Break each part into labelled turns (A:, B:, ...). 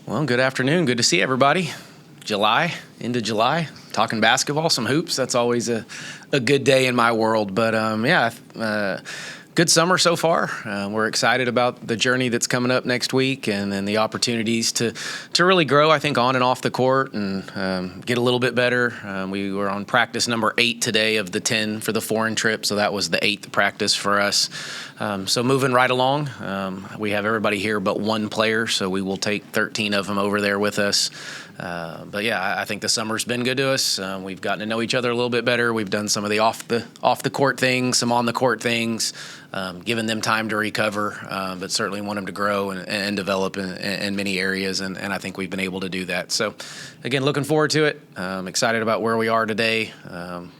A: Well, good afternoon. Good to see everybody. Into July, talking basketball, some hoops. That's always a good day in my world. But, good summer so far. We're excited about the journey that's coming up next week and then the opportunities to really grow, I think, on and off the court and get a little bit better. We were on practice number 8 today of the 10 for the foreign trip, so that was the 8th practice for us. So moving right along. We have everybody here but one player, so we will take 13 of them over there with us. But yeah, I think the summer's been good to us. We've gotten to know each other a little bit better. We've done some of the off the court things, some on the court things, given them time to recover, but certainly want them to grow and develop in many areas. And I think we've been able to do that. So again, looking forward to it. Excited about where we are today.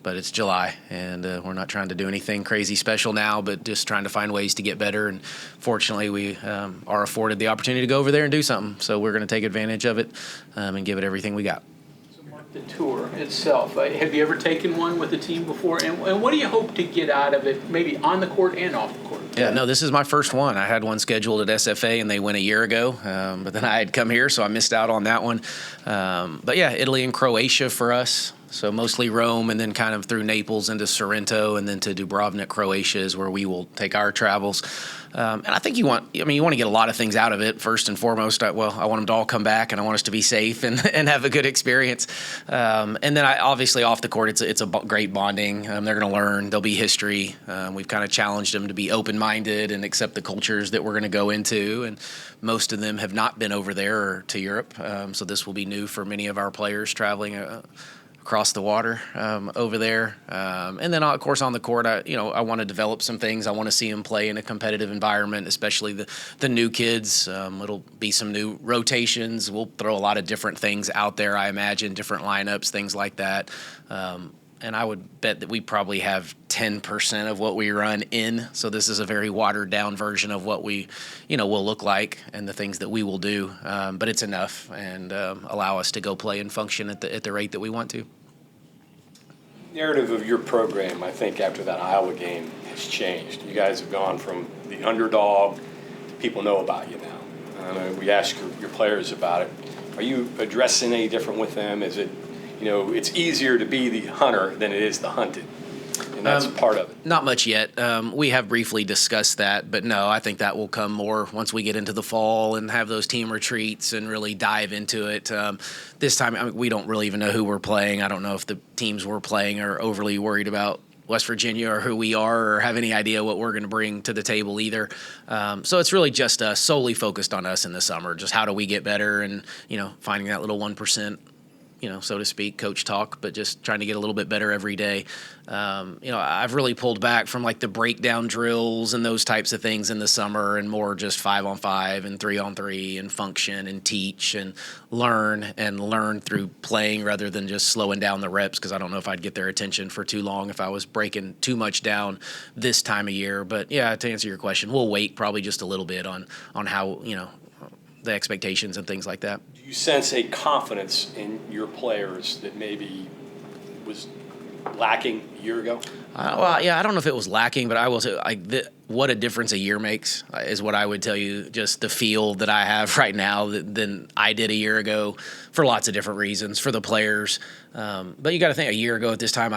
A: But it's July and we're not trying to do anything crazy special now, but just trying to find ways to get better. And fortunately we are afforded the opportunity to go over there and do something. So we're going to take advantage of it and give it everything we got.
B: So Mark, the tour itself, have you ever taken one with the team before? And what do you hope to get out of it, maybe on the court and off the court?
A: Yeah, no, this is my first one. I had one scheduled at SFA, and they went a year ago. But then I had come here, so I missed out on that one. But yeah, Italy and Croatia for us. So mostly Rome and then kind of through Naples into Sorrento and then to Dubrovnik, Croatia is where we will take our travels. And I think you want to get a lot of things out of it. First and foremost, I want them to all come back and I want us to be safe and have a good experience. And then obviously off the court, it's a great bonding. They're going to learn. There'll be history. We've kind of challenged them to be open-minded and accept the cultures that we're going to go into. And most of them have not been over there or to Europe. So this will be new for many of our players traveling across the water over there. And then, of course, on the court, I want to develop some things. I want to see them play in a competitive environment, especially the new kids. It'll be some new rotations. We'll throw a lot of different things out there, I imagine, different lineups, things like that. And I would bet that we probably have 10% of what we run in. So this is a very watered down version of what we, will look like and the things that we will do. But it's enough and allow us to go play and function at the rate that we want to.
C: Narrative of your program, I think, after that Iowa game has changed. You guys have gone from the underdog to people know about you now. We ask your players about it. Are you addressing any different with them? Is it, it's easier to be the hunter than it is the hunted? And that's part of it.
A: Not much yet. We have briefly discussed that, but no, I think that will come more once we get into the fall and have those team retreats and really dive into it. This time, we don't really even know who we're playing. I don't know if the teams we're playing are overly worried about West Virginia or who we are or have any idea what we're going to bring to the table either. So it's really just solely focused on us in the summer. Just how do we get better and, finding that little 1%. So to speak, coach talk, but just trying to get a little bit better every day. I've really pulled back from like the breakdown drills and those types of things in the summer and more just 5-on-5 and 3-on-3 and function and teach and learn through playing rather than just slowing down the reps because I don't know if I'd get their attention for too long if I was breaking too much down this time of year. But yeah, to answer your question, we'll wait probably just a little bit on how, the expectations and things like that.
C: Do you sense a confidence in your players that maybe was lacking a year ago?
A: I don't know if it was lacking, but I will say what a difference a year makes is what I would tell you. Just the feel that I have right now than I did a year ago for lots of different reasons for the players. But you got to think a year ago at this time,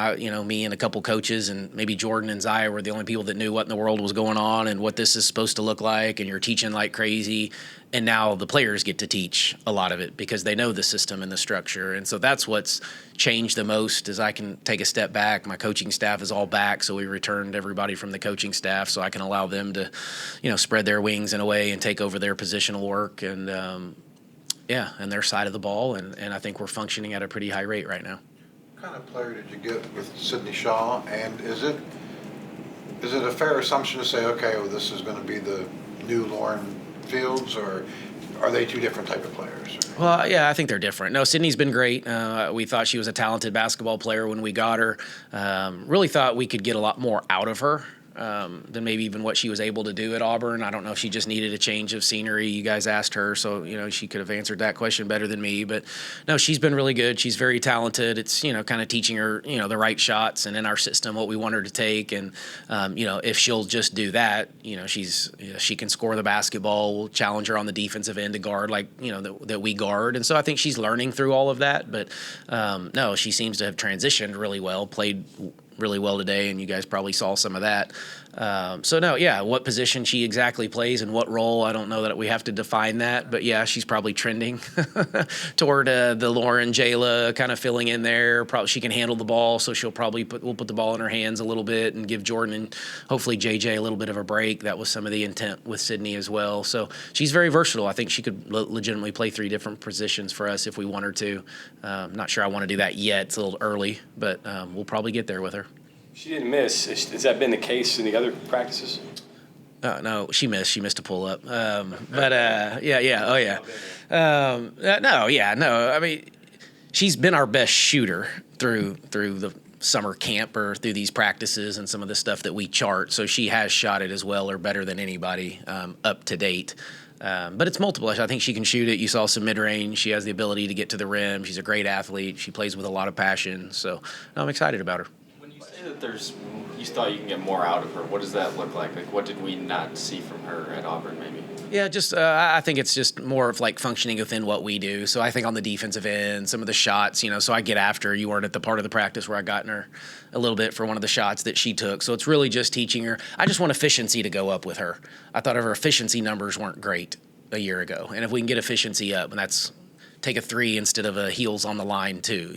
A: me and a couple coaches and maybe Jordan and Zaya were the only people that knew what in the world was going on and what this is supposed to look like. And you're teaching like crazy. And now the players get to teach a lot of it because they know the system and the structure. And so that's what's changed the most is I can take a step back. My coaching staff is all back. So we returned everybody from the coaching staff so I can allow them to, spread their wings in a way and take over their positional work and, and their side of the ball. And I think we're functioning at a pretty high rate right now.
D: What kind of player did you get with Sydney Shaw? And is it a fair assumption to say, okay, well, this is going to be the new Lauren Fields, or are they two different type of players?
A: Well, yeah, I think they're different. No, Sydney's been great. We thought she was a talented basketball player when we got her. Really thought we could get a lot more out of her. than maybe even what she was able to do at Auburn. I don't know if she just needed a change of scenery. You guys asked her, so she could have answered that question better than me. But no, she's been really good. She's very talented. It's kind of teaching her the right shots and in our system what we want her to take. And if she'll just do that, she can score the basketball. We'll challenge her on the defensive end to guard that we guard. And so I think she's learning through all of that. But no, she seems to have transitioned really well, played really well today, and you guys probably saw some of that. What position she exactly plays and what role, I don't know that we have to define that, but yeah, she's probably trending toward the Lauren Jayla kind of filling in there. Probably she can handle the ball, so we'll put the ball in her hands a little bit and give Jordan and hopefully JJ a little bit of a break. That was some of the intent with Sydney as well. So she's very versatile. I think she could legitimately play 3 different positions for us if we want her to. Not sure I want to do that yet. It's a little early, but we'll probably get there with her.
C: She didn't miss. Has that been the case in the other practices?
A: No, she missed. She missed a pull-up. I mean, she's been our best shooter through the summer camp or through these practices and some of the stuff that we chart. So she has shot it as well or better than anybody up to date. But it's multiple. I think she can shoot it. You saw some mid-range. She has the ability to get to the rim. She's a great athlete. She plays with a lot of passion. So I'm excited about her.
E: You say that you thought you can get more out of her. What does that look like? Like, what did we not see from her at Auburn, maybe?
A: Yeah, just I think it's just more of like functioning within what we do. So I think on the defensive end, some of the shots, so I get after. You weren't at the part of the practice where I got in her a little bit for one of the shots that she took. So it's really just teaching her. I just want efficiency to go up with her. I thought her efficiency numbers weren't great a year ago. And if we can get efficiency up, and that's take a 3 instead of a heels on the line too.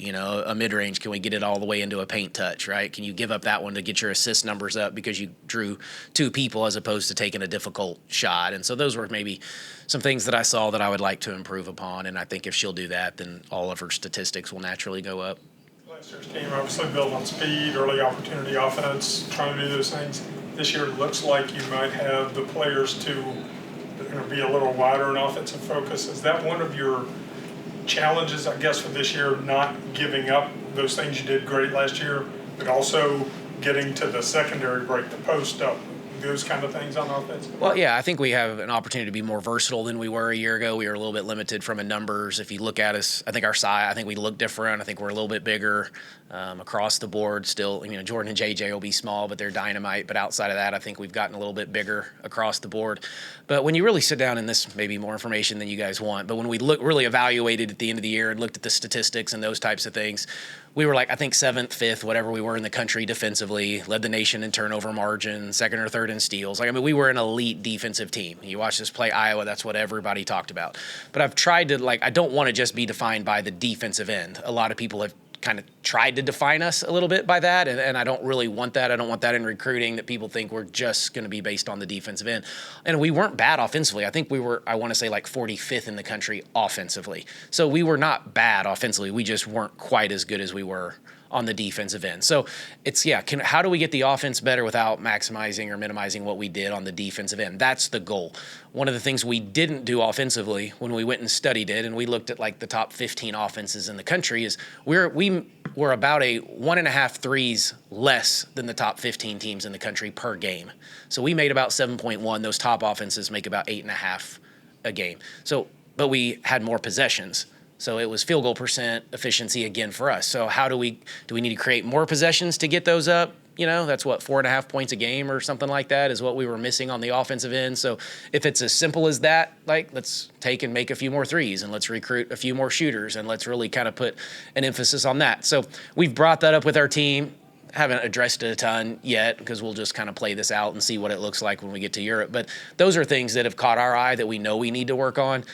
A: A mid-range, can we get it all the way into a paint touch, right? Can you give up that one to get your assist numbers up because you drew 2 people as opposed to taking a difficult shot? And so those were maybe some things that I saw that I would like to improve upon. And I think if she'll do that, then all of her statistics will naturally go up.
F: Last year's team obviously built on speed, early opportunity offense, trying to do those things. This year it looks like you might have the players to be a little wider in offensive focus. Is that one of your challenges, I guess, for this year, not giving up those things you did great last year, but also getting to the secondary break, the post up, those kind of things on offense?
A: Well, yeah, I think we have an opportunity to be more versatile than we were a year ago. We were a little bit limited from a numbers. If you look at us, I think our size, I think we look different. I think we're a little bit bigger across the board still. Jordan and JJ will be small, but they're dynamite. But outside of that, I think we've gotten a little bit bigger across the board. But when you really sit down, and this may be more information than you guys want, but when we really evaluated at the end of the year and looked at the statistics and those types of things, we were I think 7th, 5th, whatever we were in the country defensively, led the nation in turnover margin, 2nd or 3rd in steals. We were an elite defensive team. You watch us play Iowa, that's what everybody talked about. But I've tried to, I don't want to just be defined by the defensive end. A lot of people have kind of tried to define us a little bit by that, and I don't really want that. I don't want that in recruiting, that people think we're just going to be based on the defensive end. And we weren't bad offensively. I think we were, I want to say 45th in the country offensively. So we were not bad offensively. We just weren't quite as good as we were on the defensive end. So it's, how do we get the offense better without maximizing or minimizing what we did on the defensive end? That's the goal. One of the things we didn't do offensively when we went and studied it, and we looked at the top 15 offenses in the country, is we were about a 1.5 threes less than the top 15 teams in the country per game. So we made about 7.1. Those top offenses make about 8.5 a game. So, but we had more possessions. So it was field goal percent efficiency again for us. So how do we need to create more possessions to get those up? That's 4.5 points a game or something like that is what we were missing on the offensive end. So if it's as simple as that, let's take and make a few more threes and let's recruit a few more shooters and let's really kind of put an emphasis on that. So we've brought that up with our team. Haven't addressed it a ton yet because we'll just kind of play this out and see what it looks like when we get to Europe. But those are things that have caught our eye that we know we need to work on.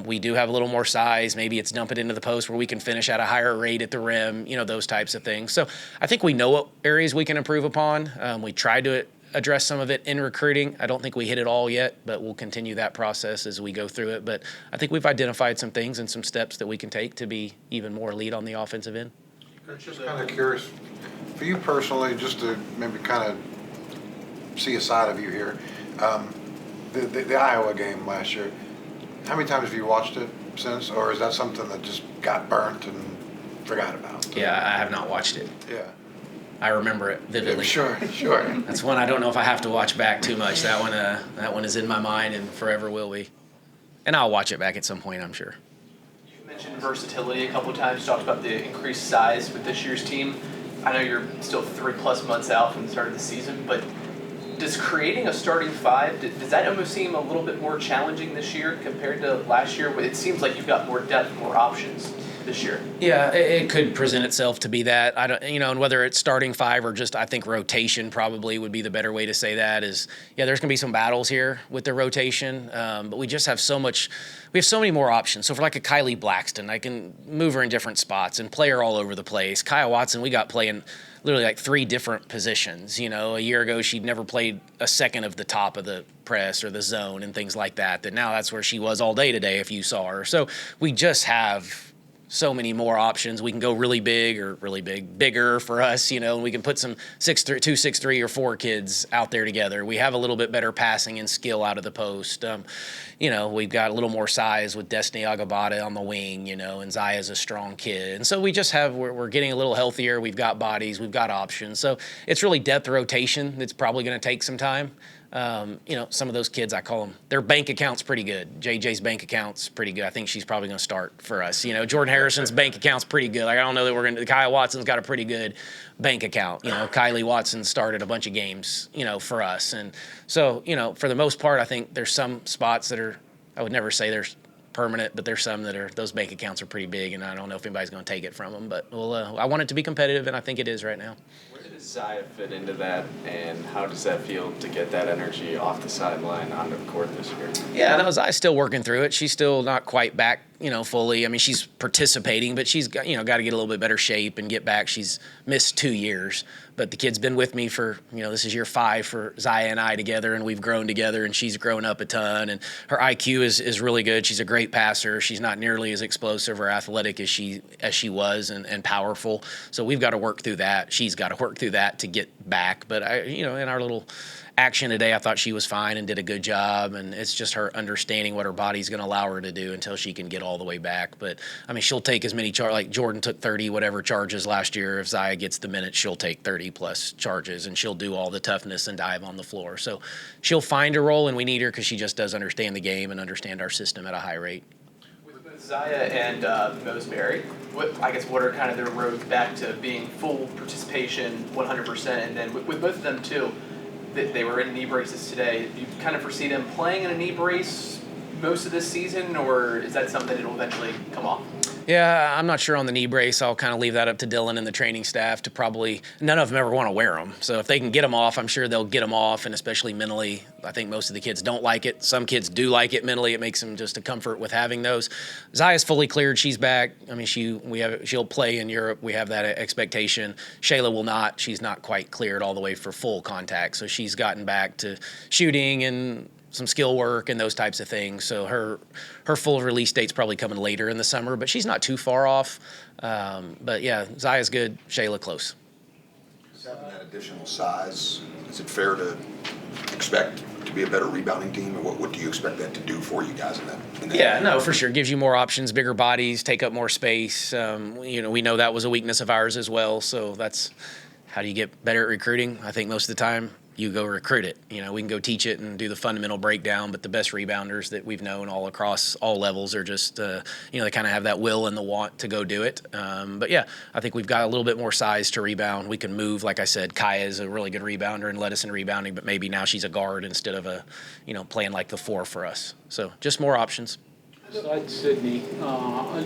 A: We do have a little more size. Maybe it's dump it into the post where we can finish at a higher rate at the rim, those types of things. So I think we know what areas we can improve upon. We tried to address some of it in recruiting. I don't think we hit it all yet, but we'll continue that process as we go through it. But I think we've identified some things and some steps that we can take to be even more elite on the offensive end.
D: I'm just kind of curious, for you personally, just to maybe kind of see a side of you here, the Iowa game last year, how many times have you watched it since, or is that something that just got burnt and forgot about?
A: Yeah, I have not watched it.
D: Yeah.
A: I remember it vividly.
D: Sure.
A: That's one I don't know if I have to watch back too much. That one is in my mind and forever will be. And I'll watch it back at some point, I'm sure.
G: You mentioned versatility a couple of times. You talked about the increased size with this year's team. I know you're still 3+ months out from the start of the season, but does creating a starting five, does that almost seem a little bit more challenging this year compared to last year? It seems like you've got more depth, more options this year.
A: Yeah, it could present itself to be that. I don't, and whether it's starting five or just, I think rotation probably would be the better way to say that. Is there's going to be some battles here with the rotation, but we just have so much. We have so many more options. So for like a Kylie Blackston, I can move her in different spots and play her all over the place. Kaya Watson, we got playing literally like 3 different positions. A year ago she'd never played a second of the top of the press or the zone and things like that. That now that's where she was all day today if you saw her. So we just have so many more options. We can go really big or really bigger for us, and we can put some 6'3", 2, 6'3", or 4 kids out there together. We have a little bit better passing and skill out of the post. We've got a little more size with Destiny Agabata on the wing, and Zaya's a strong kid. And so we just we're getting a little healthier. We've got bodies, we've got options. So it's really depth rotation that's probably going to take some time. Some of those kids, I call them, their bank account's pretty good. JJ's bank account's pretty good. I think she's probably going to start for us. Jordan Harrison's bank account's pretty good. Like, I don't know that we're going to, Kyle Watson's got a pretty good bank account. Kylie Watson started a bunch of games, for us. And so, for the most part, I think there's some spots that are, I would never say there's permanent, but there's some that are, those bank accounts are pretty big, and I don't know if anybody's going to take it from them. But I want it to be competitive, and I think it is right now.
E: Where does Zaya fit into that, and how does that feel to get that energy off the sideline onto the court this year?
A: Yeah, no, Zaya's still working through it. She's still not quite back, fully. I mean, she's participating, but she's got, got to get a little bit better shape and get back. She's missed 2 years, but the kid's been with me for, this is year 5 for Zaya and I together, and we've grown together, and she's grown up a ton, and her IQ is really good. She's a great passer. She's not nearly as explosive or athletic as she was and powerful. So we've got to work through that. She's got to work through that to get back. But in our little action today, I thought she was fine and did a good job, and it's just her understanding what her body's going to allow her to do until she can get all the way back. But I mean, she'll take as many like Jordan took 30 whatever charges last year. If Zaya gets the minutes, she'll take 30 plus charges, and she'll do all the toughness and dive on the floor. So she'll find a role, and we need her because she just does understand the game and understand our system at a high rate.
G: With both Zaya and Mosberry, what are kind of their roads back to being full participation 100%? And then with both of them too, they were in knee braces today. Do you kind of foresee them playing in a knee brace most of this season, or is that something that will eventually come off?
A: Yeah, I'm not sure on the knee brace. I'll kind of leave that up to Dylan and the training staff to probably – none of them ever want to wear them. So if they can get them off, I'm sure they'll get them off, and especially mentally. I think most of the kids don't like it. Some kids do like it mentally. It makes them just a comfort with having those. Zaya's fully cleared. She's back. I mean, she'll play in Europe. We have that expectation. Shayla will not. She's not quite cleared all the way for full contact. So she's gotten back to shooting and some skill work and those types of things. So her full release date's probably coming later in the summer, but she's not too far off. But yeah, Zaya's good, Shayla close.
H: Having that additional size, is it fair to expect to be a better rebounding team, or what do you expect that to do for you guys in that?
A: Yeah, no, for sure. Gives you more options, bigger bodies, take up more space. We know that was a weakness of ours as well. So that's how do you get better at recruiting? I think most of the time you go recruit it. We can go teach it and do the fundamental breakdown, but the best rebounders that we've known all across all levels are just, they kind of have that will and the want to go do it. But yeah, I think we've got a little bit more size to rebound. We can move, like I said, Kaya is a really good rebounder and led us in rebounding, but maybe now she's a guard instead of playing like the 4 for us. So just more options.
B: Besides Sydney,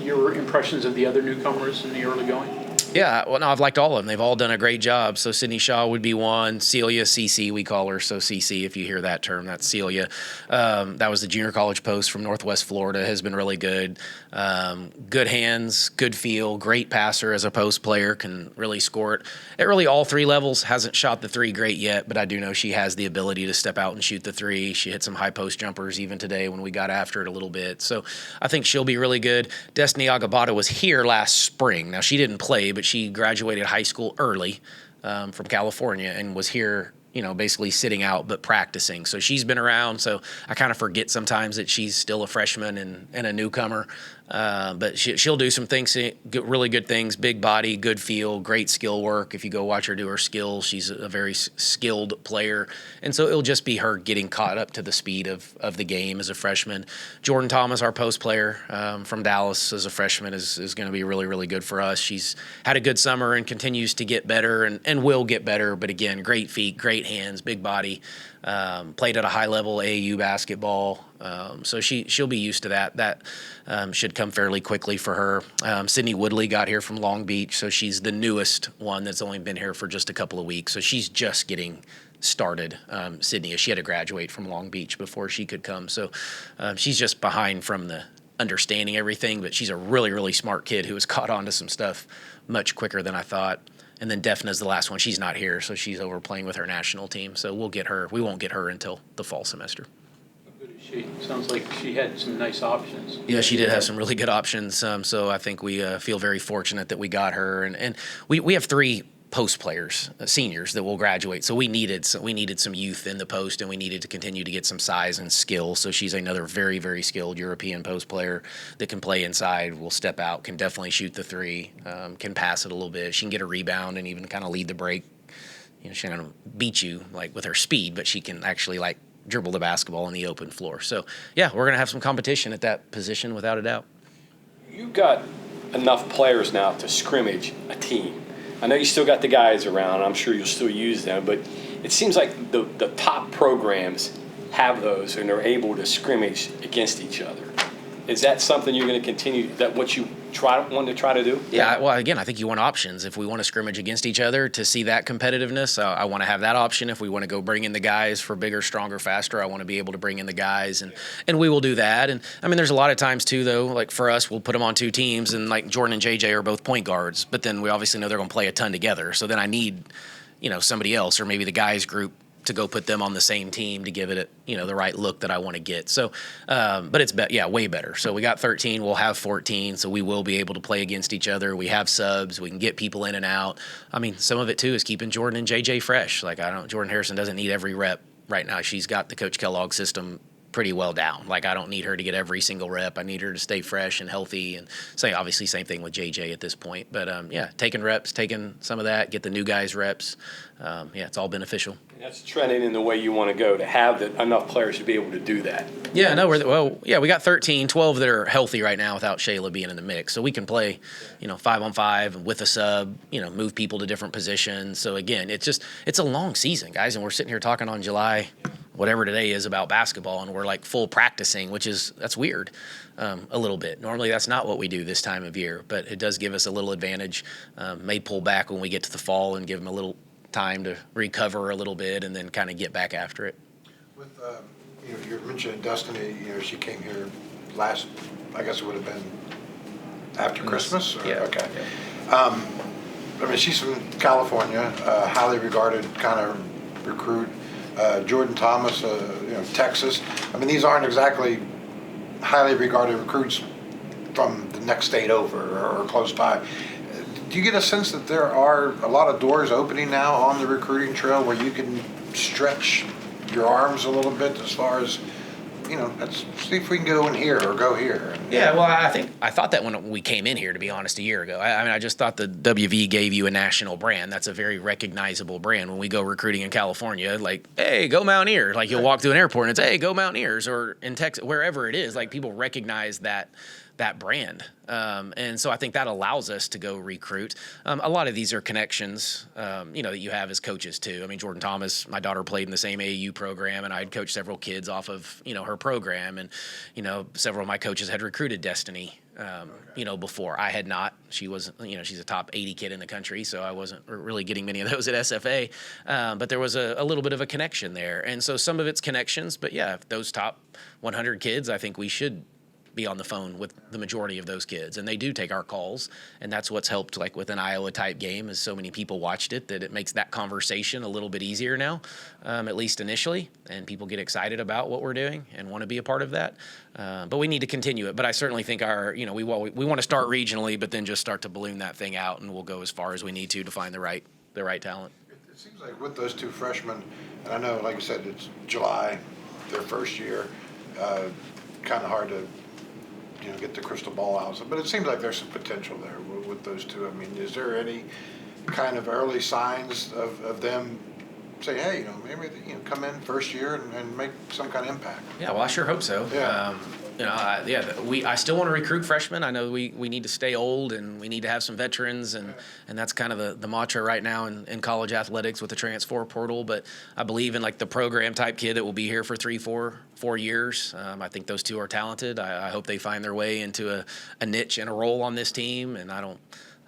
B: your impressions of the other newcomers in the early going?
A: Yeah, well, no, I've liked all of them. They've all done a great job. So Sydney Shaw would be one. Celia, CC, we call her. So CC, if you hear that term, that's Celia. That was the junior college post from Northwest Florida, has been really good. Good hands, good feel, great passer as a post player, can really score it. At really all 3 levels, hasn't shot the 3 great yet, but I do know she has the ability to step out and shoot the 3. She hit some high post jumpers even today when we got after it a little bit. So I think she'll be really good. Destiny Agabata was here last spring. Now, she didn't play, but she graduated high school early from California and was here, basically sitting out but practicing. So she's been around. So I kind of forget sometimes that she's still a freshman and a newcomer. But she'll do some things, really good things, big body, good feel, great skill work. If you go watch her do her skills, she's a very skilled player. And so it'll just be her getting caught up to the speed of the game as a freshman. Jordan Thomas, our post player from Dallas as a freshman, is going to be really, really good for us. She's had a good summer and continues to get better and will get better. But again, great feet, great hands, big body. Played at a high level AAU basketball. So she'll be used to that. That should come fairly quickly for her. Sydney Woodley got here from Long Beach, so she's the newest one that's only been here for just a couple of weeks. So she's just getting started. Sydney, she had to graduate from Long Beach before she could come. So she's just behind from the understanding everything, but she's a really, really smart kid who has caught on to some stuff much quicker than I thought. And then Defna's the last one. She's not here, so she's over playing with her national team. So we'll get her. We won't get her until the fall semester.
B: She sounds like she had some nice options.
A: Yeah, she did have some really good options. So I think we feel very fortunate that we got her. And we have 3 post players, seniors that will graduate. So we needed some youth in the post, and we needed to continue to get some size and skill. So she's another very, very skilled European post player that can play inside, will step out, can definitely shoot the 3, can pass it a little bit. She can get a rebound and even kind of lead the break. She's not going to beat you like with her speed, but she can actually like dribble the basketball on the open floor. So yeah, we're going to have some competition at that position without a doubt.
C: You've got enough players now to scrimmage a team. I know you still got the guys around. I'm sure you'll still use them, but it seems like the top programs have those and they're able to scrimmage against each other. Is that something you're going to continue? That what you want to try to do?
A: Yeah. Well, again, I think you want options. If we want to scrimmage against each other to see that competitiveness, I want to have that option. If we want to go bring in the guys for bigger, stronger, faster, I want to be able to bring in the guys, and we will do that. And I mean, there's a lot of times too, though. Like for us, we'll put them on 2 teams, and like Jordan and JJ are both point guards, but then we obviously know they're going to play a ton together. So then I need, somebody else or maybe the guys group to go put them on the same team to give it, the right look that I want to get. So, but it's way better. So we got 13, we'll have 14. So we will be able to play against each other. We have subs, we can get people in and out. I mean, some of it too is keeping Jordan and JJ fresh. Like Jordan Harrison doesn't need every rep right now. She's got the Coach Kellogg system pretty well down. Like I don't need her to get every single rep. I need her to stay fresh and healthy. And obviously same thing with JJ at this point. But taking reps, taking some of that, get the new guys reps. It's all beneficial.
C: And that's trending in the way you want to go, to have enough players to be able to do that.
A: Yeah, no, we got 13, 12 that are healthy right now without Shayla being in the mix. So we can play, 5-on-5 with a sub, move people to different positions. So again, it's a long season, guys. And we're sitting here talking on July, whatever today is, about basketball, and we're like full practicing, that's weird a little bit. Normally that's not what we do this time of year, but it does give us a little advantage. May pull back when we get to the fall and give them a little time to recover a little bit and then kind of get back after it.
D: With, you mentioned Destiny, she came here last, I guess it would have been after Christmas? Or,
A: yeah.
D: Okay. I mean, she's from California, highly regarded kind of recruit. Jordan Thomas, Texas. I mean, these aren't exactly highly regarded recruits from the next state over or close by. Do you get a sense that there are a lot of doors opening now on the recruiting trail where you can stretch your arms a little bit as far as, let's see if we can go in here or go here?
A: Yeah, well, I thought that when we came in here, to be honest, a year ago. I just thought the WV gave you a national brand. That's a very recognizable brand. When we go recruiting in California, like, hey, go Mountaineers. Like, you'll walk through an airport and it's, hey, go Mountaineers. Or in Texas, wherever it is, like, people recognize that brand. And so I think that allows us to go recruit. A lot of these are connections, that you have as coaches too. I mean, Jordan Thomas, my daughter played in the same AAU program, and I'd coached several kids off of, her program. And, several of my coaches had recruited Destiny, before. I had not. She was, she's a top 80 kid in the country, so I wasn't really getting many of those at SFA. But there was a little bit of a connection there. And so some of it's connections, but yeah, those top 100 kids, I think we should be on the phone with the majority of those kids, and they do take our calls, and that's what's helped, like with an Iowa type game, is so many people watched it that it makes that conversation a little bit easier now, at least initially, and people get excited about what we're doing and want to be a part of that. But we need to continue it. But I certainly think we want to start regionally, but then just start to balloon that thing out, and we'll go as far as we need to find the right talent.
D: It It seems like with those two freshmen, and I know, like you said, it's July, their first year, kind of hard to, get the crystal ball out. But it seems like there's some potential there with those two. I mean, is there any kind of early signs of them say, hey, maybe come in first year and make some kind of impact?
A: Yeah, well, I sure hope so.
D: Yeah.
A: I still want to recruit freshmen. I know we need to stay old and we need to have some veterans, and that's kind of the mantra right now in college athletics with the transfer portal. But I believe in like the program type kid that will be here for 4 years. I think those two are talented. I hope they find their way into a niche and a role on this team. And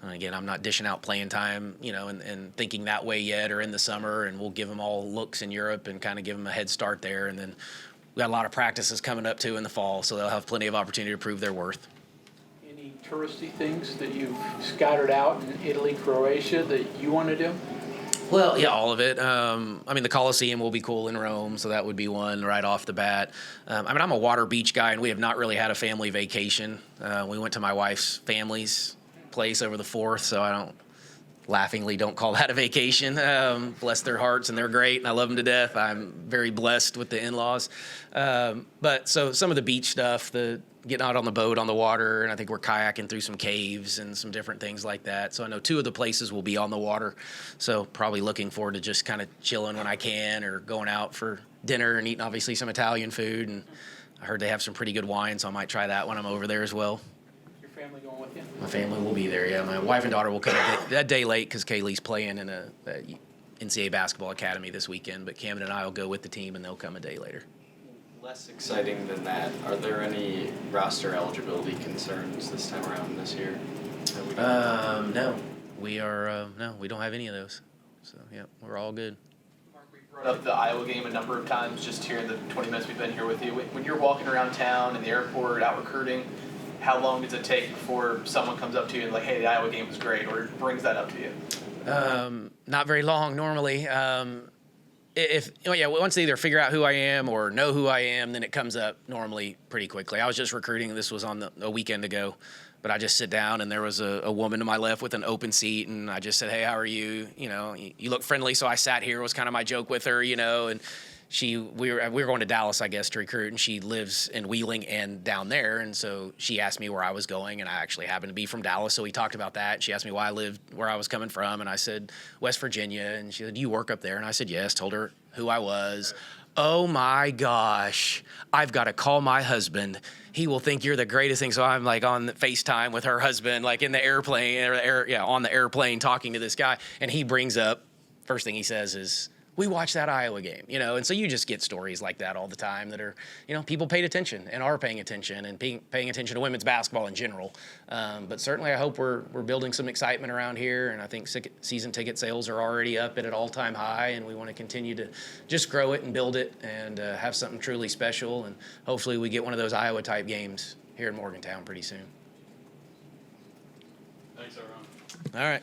A: again, I'm not dishing out playing time, and thinking that way yet, or in the summer, and we'll give them all looks in Europe and kind of give them a head start there. And then we got a lot of practices coming up too in the fall, so they'll have plenty of opportunity to prove their worth.
B: Any touristy things that you've scattered out in Italy, Croatia that you want to do?
A: Well, yeah, all of it. The Coliseum will be cool in Rome, so that would be one right off the bat. I'm a water beach guy, and we have not really had a family vacation. We went to my wife's family's place over the 4th, so I laughingly don't call that a vacation. Bless their hearts, and they're great, and I love them to death. I'm very blessed with the in-laws. But so some of the beach stuff, the getting out on the boat on the water, and I think we're kayaking through some caves and some different things like that. So I know 2 of the places will be on the water, so probably looking forward to just kind of chilling when I can, or going out for dinner and eating obviously some Italian food. And I heard they have some pretty good wine, so I might try that when I'm over there as well.
B: Your family going with you?
A: My family will be there, yeah. My wife and daughter will come that day late because Kaylee's playing in a NCAA basketball academy this weekend, but Camden and I will go with the team, and they'll come a day later.
E: Less exciting than that, are there any roster eligibility concerns this time around this year?
A: No. We don't have any of those. So, yeah, we're all good.
G: Mark, we brought up the Iowa game a number of times just here in the 20 minutes we've been here with you. When you're walking around town, in the airport, out recruiting, how long does it take before someone comes up to you and like, hey, the Iowa game was great, or brings that up to you?
A: Not very long normally. Once they either figure out who I am or know who I am, then it comes up normally pretty quickly. I was just recruiting. This was on a weekend ago, but I just sit down and there was a woman to my left with an open seat, and I just said, hey, how are you? You look friendly, so I sat here. Was kind of my joke with her, and we were going to Dallas, I guess, to recruit, and she lives in Wheeling and down there, and so she asked me where I was going, and I actually happened to be from Dallas, so we talked about that, and she asked me why I lived, where I was coming from, and I said, West Virginia, and she said, do you work up there? And I said, yes, told her who I was. Oh my gosh, I've got to call my husband. He will think you're the greatest thing. So I'm like on the FaceTime with her husband, like in the airplane, on the airplane talking to this guy, and he brings up, first thing he says is, we watched that Iowa game, and so you just get stories like that all the time that are, people paid attention and are paying attention and paying attention to women's basketball in general. But certainly I hope we're building some excitement around here, and I think season ticket sales are already up at an all-time high, and we want to continue to just grow it and build it and have something truly special, and hopefully we get one of those Iowa-type games here in Morgantown pretty soon.
E: Thanks, everyone.
A: All right.